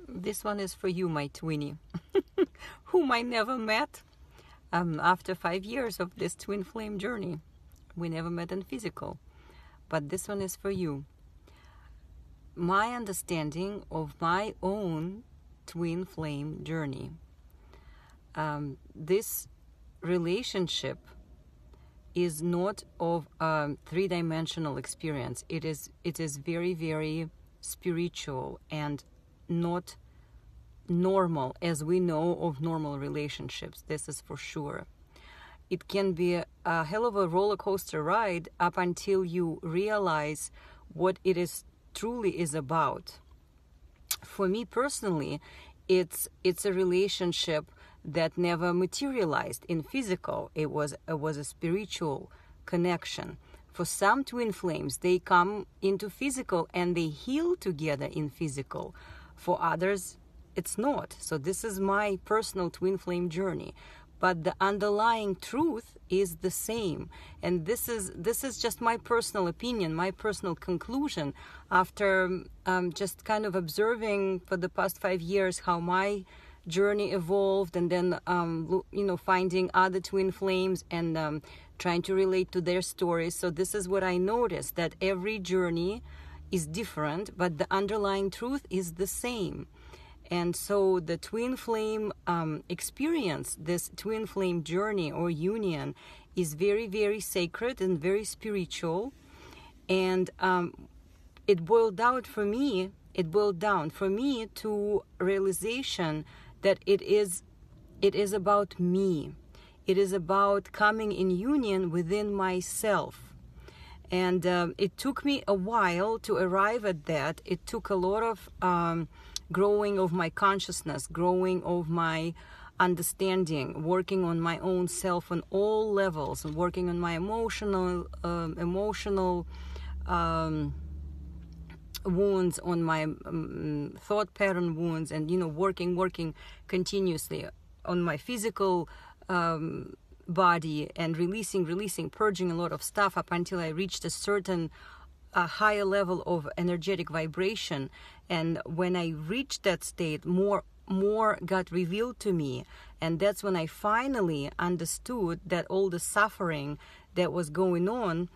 This one is for you, my twinnie, whom I never met after 5 years of this twin flame journey. We never met in physical, but this one is for you. My understanding of my own twin flame journey. This relationship is not of a three-dimensional experience. It is very, very spiritual and not normal as we know of normal relationships. This is for sure. It can be a hell of a roller coaster ride up until you realize what it is truly is about. For me personally, it's a relationship that never materialized in physical. It was a spiritual connection. For some twin flames, they come into physical and they heal together in physical. For others, it's not. So this is my personal twin flame journey. But the underlying truth is the same. And this is just my personal opinion, my personal conclusion after just kind of observing for the past 5 years how my journey evolved, and then finding other twin flames and trying to relate to their stories. So this is what I noticed, that every journey is different, but the underlying truth is the same. And so the twin flame experience, this twin flame journey or union, is very, very sacred and very spiritual. And it boiled down for me to realization that it is about me. It is about coming in union within myself. And it took me a while to arrive at that. It took a lot of growing of my consciousness, growing of my understanding, working on my own self on all levels, and working on my emotional wounds, on my thought pattern wounds, and working continuously on my physical body, and releasing, purging a lot of stuff up until I reached a certain higher level of energetic vibration. And when I reached that state, more got revealed to me, and that's when I finally understood that all the suffering that was going on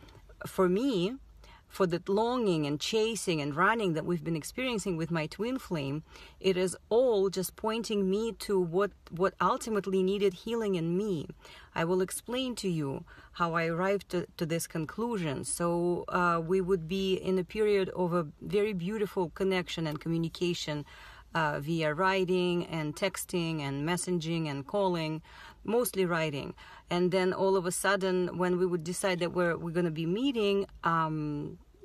for me, for the longing and chasing and running that we've been experiencing with my twin flame, it is all just pointing me to what ultimately needed healing in me. I will explain to you how I arrived to this conclusion. So we would be in a period of a very beautiful connection and communication via writing and texting and messaging and calling, mostly writing. And then all of a sudden, when we would decide that we're going to be meeting,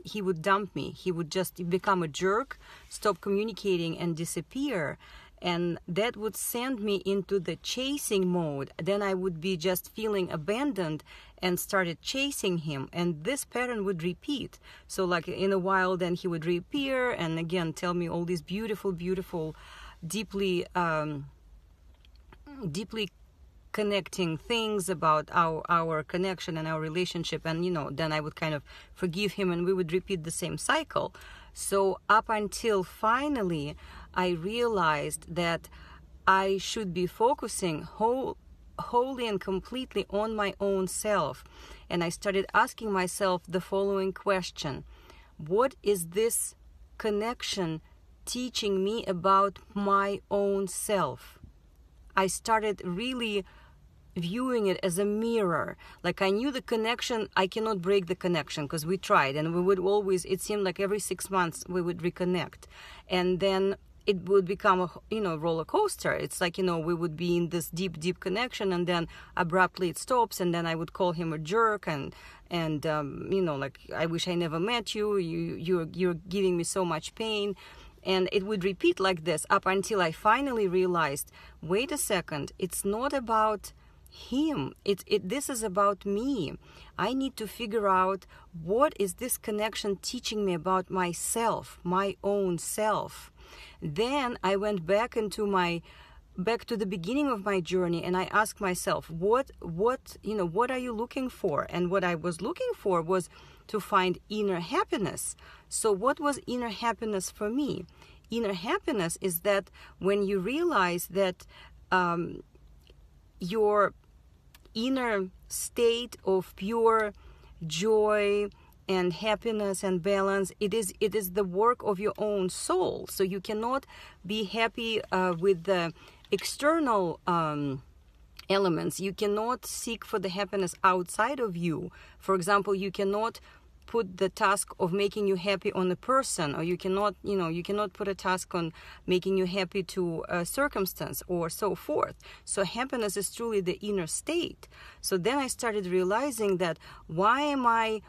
he would dump me. He would just become a jerk, stop communicating, and disappear. And that would send me into the chasing mode. Then I would be just feeling abandoned and started chasing him. And this pattern would repeat. So like in a while, then he would reappear and again tell me all these beautiful, beautiful, deeply connecting things about our connection and our relationship. And, then I would kind of forgive him and we would repeat the same cycle. So up until finally, I realized that I should be focusing wholly and completely on my own self. And I started asking myself the following question: what is this connection teaching me about my own self? I started really viewing it as a mirror. Like I knew the connection, I cannot break the connection because we tried, and we would always, it seemed like every 6 months we would reconnect. And then it would become a roller coaster. It's like, we would be in this deep connection, and then abruptly it stops, and then I would call him a jerk and like, I wish I never met you. You're giving me so much pain. And it would repeat like this up until I finally realized, wait a second, it's not about him. This is about me. I need to figure out what is this connection teaching me about myself, my own self. Then I went back to the beginning of my journey, and I asked myself, what are you looking for? And what I was looking for was to find inner happiness. So what was inner happiness for me? inner happiness is that when you realize that your inner state of pure joy and happiness and balance, it is the work of your own soul. So you cannot be happy with the external elements. You cannot seek for the happiness outside of you. For example, you cannot put the task of making you happy on a person, or you cannot put a task on making you happy to a circumstance, or so forth. So happiness is truly the inner state. So then I started realizing that why am I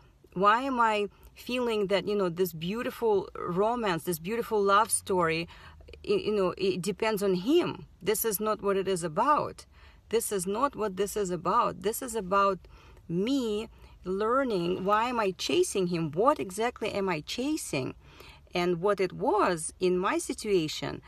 feeling that, this beautiful romance, this beautiful love story, it depends on him. This is not what it is about. This is not what this is about. This is about me learning, why am I chasing him? What exactly am I chasing? And what it was in my situation,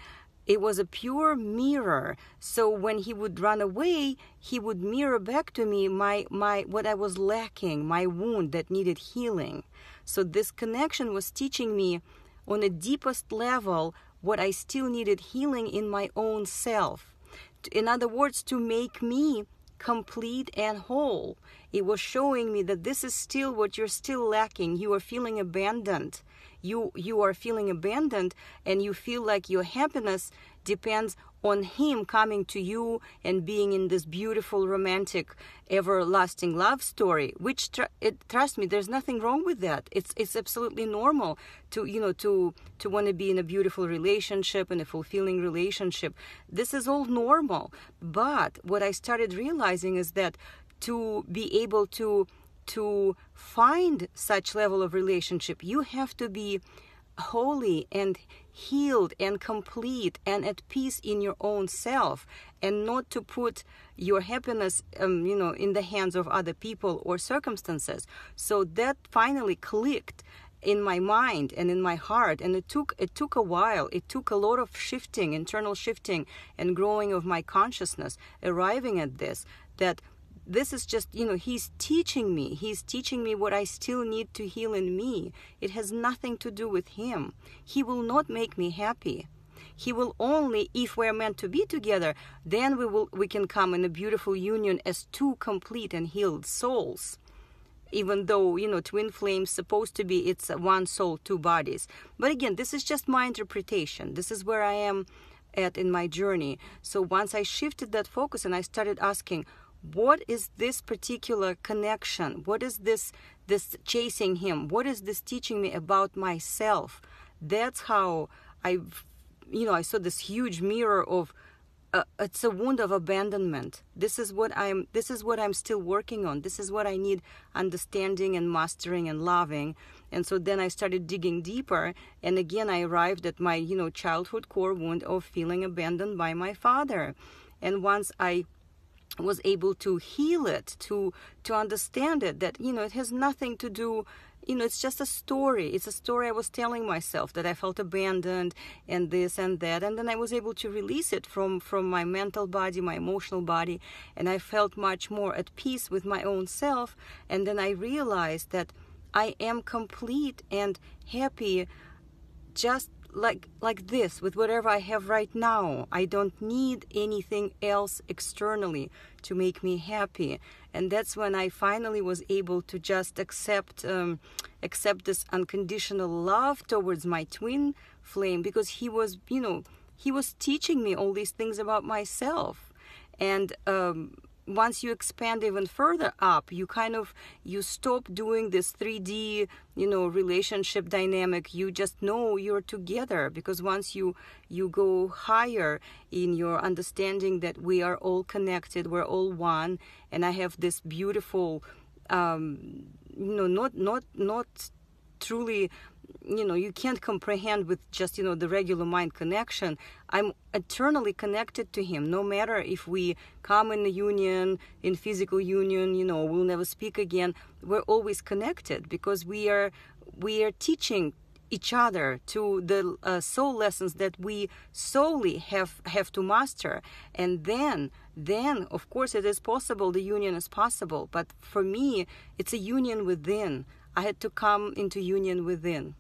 it was a pure mirror. So when he would run away, he would mirror back to me my what I was lacking, my wound that needed healing. So this connection was teaching me on a deepest level what I still needed healing in my own self. In other words, to make me complete and whole. It was showing me that this is still what you're still lacking. You are feeling abandoned. You are feeling abandoned, and you feel like your happiness depends on him coming to you and being in this beautiful, romantic, everlasting love story. Which, trust me, there's nothing wrong with that. It's absolutely normal to want to be in a beautiful relationship, in a fulfilling relationship. This is all normal. But what I started realizing is that to be able to find such level of relationship, you have to be holy and healed and complete and at peace in your own self, and not to put your happiness in the hands of other people or circumstances. So that finally clicked in my mind and in my heart, and it took a while. It took a lot of shifting, internal shifting and growing of my consciousness, arriving at this, that this is just, he's teaching me what I still need to heal in me. It has nothing to do with him. He will not make me happy. He will only, if we're meant to be together, then we can come in a beautiful union as two complete and healed souls. Even though, twin flames supposed to be, it's one soul, two bodies. But again, this is just my interpretation. This is where I am at in my journey. So once I shifted that focus and I started asking, what is this particular connection? What is this chasing him? What is this teaching me about myself? That's how I saw this huge mirror of it's a wound of abandonment. This is what I'm still working on. This is what I need understanding and mastering and loving. And so then I started digging deeper, and again I arrived at my childhood core wound of feeling abandoned by my father. And once I was able to heal it, to understand it, that it has nothing to do, it's just a story. It's a story I was telling myself, that I felt abandoned and this and that, and then I was able to release it from my mental body, my emotional body, and I felt much more at peace with my own self. And then I realized that I am complete and happy just like this, with whatever I have right now. I don't need anything else externally to make me happy. And that's when I finally was able to just accept this unconditional love towards my twin flame, because he was teaching me all these things about myself. And once you expand even further up, you stop doing this 3D, relationship dynamic. You just know you're together, because once you go higher in your understanding that we are all connected, we're all one, and I have this beautiful, not truly, you can't comprehend with just, the regular mind connection. I'm eternally connected to him. No matter if we come in a union, in physical union, we'll never speak again. We're always connected, because we are teaching each other to the soul lessons that we solely have to master. And then of course it is possible, the union is possible. But for me, it's a union within. I had to come into union within.